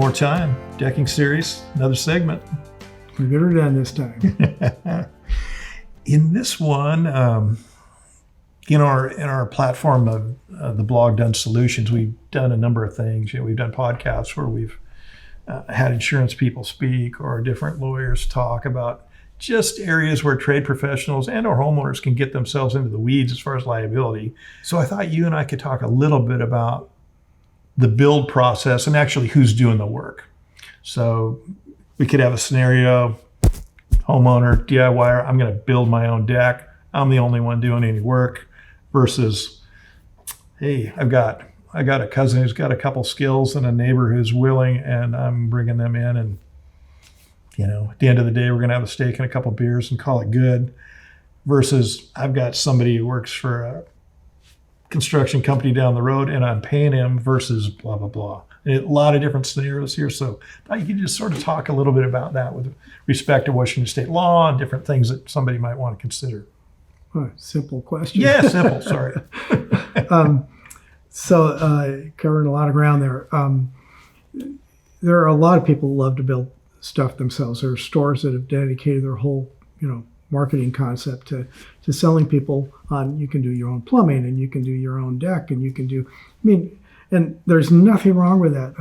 more time. Decking series, another segment. We'll get her done this time. In this one, in our platform of the blog Done Solutions, we've done a number of things. We've done podcasts where we've had insurance people speak or different lawyers talk about just areas where trade professionals and or homeowners can get themselves into the weeds as far as liability. So I thought you and I could talk a little bit about the build process and actually who's doing the work. So we could have a scenario, homeowner, DIYer, I'm going to build my own deck. I'm the only one doing any work, versus, hey, I got a cousin who's got a couple skills and a neighbor who's willing, and I'm bringing them in, and at the end of the day, we're going to have a steak and a couple beers and call it good, versus I've got somebody who works for a construction company down the road and I'm paying him, versus blah, blah, blah. And a lot of different scenarios here. So you can just sort of talk a little bit about that with respect to Washington state law and different things that somebody might want to consider. Oh, simple question. Yeah, simple. Sorry. So covering a lot of ground there. There are a lot of people who love to build stuff themselves. There are stores that have dedicated their whole, marketing concept to selling people on, you can do your own plumbing and you can do your own deck and you can do, and there's nothing wrong with that.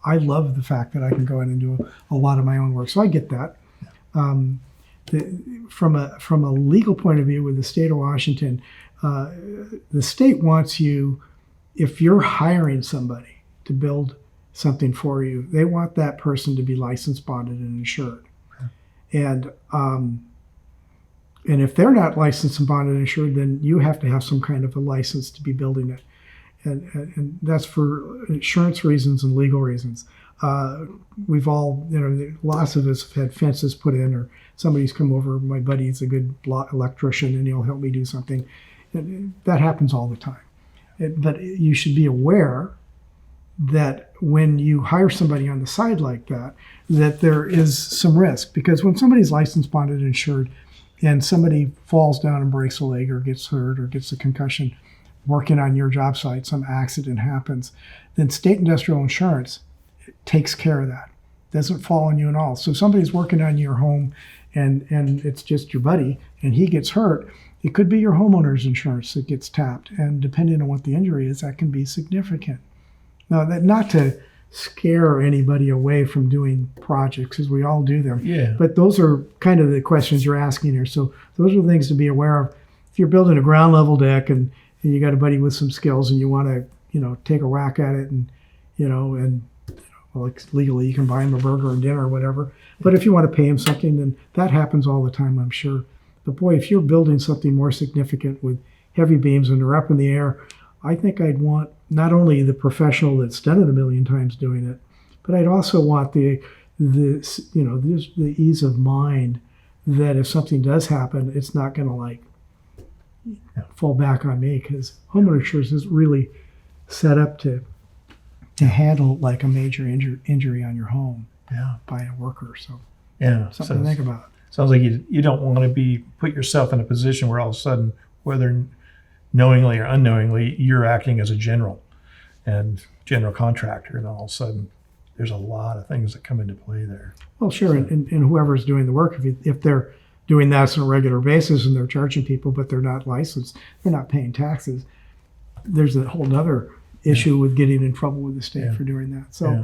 I love the fact that I can go in and do a lot of my own work. So I get that. From a legal point of view with the state of Washington, the state wants you, if you're hiring somebody to build something for you, they want that person to be licensed, bonded, and insured. And if they're not licensed and bonded and insured, then you have to have some kind of a license to be building it. And that's for insurance reasons and legal reasons. We've all, lots of us have had fences put in, or somebody's come over. My buddy's a good electrician and he'll help me do something. And that happens all the time. But you should be aware that when you hire somebody on the side like that, that there is some risk. Because when somebody's licensed, bonded, and insured, and somebody falls down and breaks a leg or gets hurt or gets a concussion working on your job site, some accident happens, then state industrial insurance takes care of that. Doesn't fall on you at all. So if somebody's working on your home and it's just your buddy and he gets hurt, it could be your homeowner's insurance that gets tapped. And depending on what the injury is, that can be significant. Now, that not to scare anybody away from doing projects, because we all do them. Yeah. But those are kind of the questions you're asking here. So those are things to be aware of. If you're building a ground level deck and you got a buddy with some skills and you want to, take a whack at it and legally you can buy him a burger and dinner or whatever. But if you want to pay him something, then that happens all the time, I'm sure. But boy, if you're building something more significant with heavy beams and they're up in the air, I think I'd want not only the professional that's done it a million times doing it, but I'd also want the ease of mind that if something does happen, it's not going to fall back on me, because homeowner insurance is really set up to handle like a major injury on your home by a worker. So something to think about. Sounds like you don't want to put yourself in a position where all of a sudden, whether knowingly or unknowingly, you're acting as a general contractor, and all of a sudden there's a lot of things that come into play there. Well, sure, and whoever's doing the work, if they're doing that on a regular basis and they're charging people, but they're not licensed, they're not paying taxes, there's a whole other issue with getting in trouble with the state for doing that. So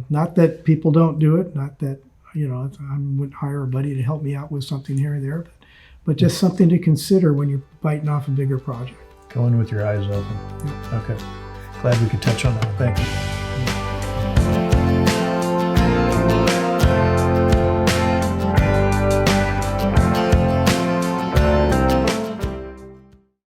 not that people don't do it, not that, I wouldn't hire a buddy to help me out with something here or there, but just something to consider when you're biting off a bigger project. Go in with your eyes open. Okay. Glad we could touch on that. Thank you.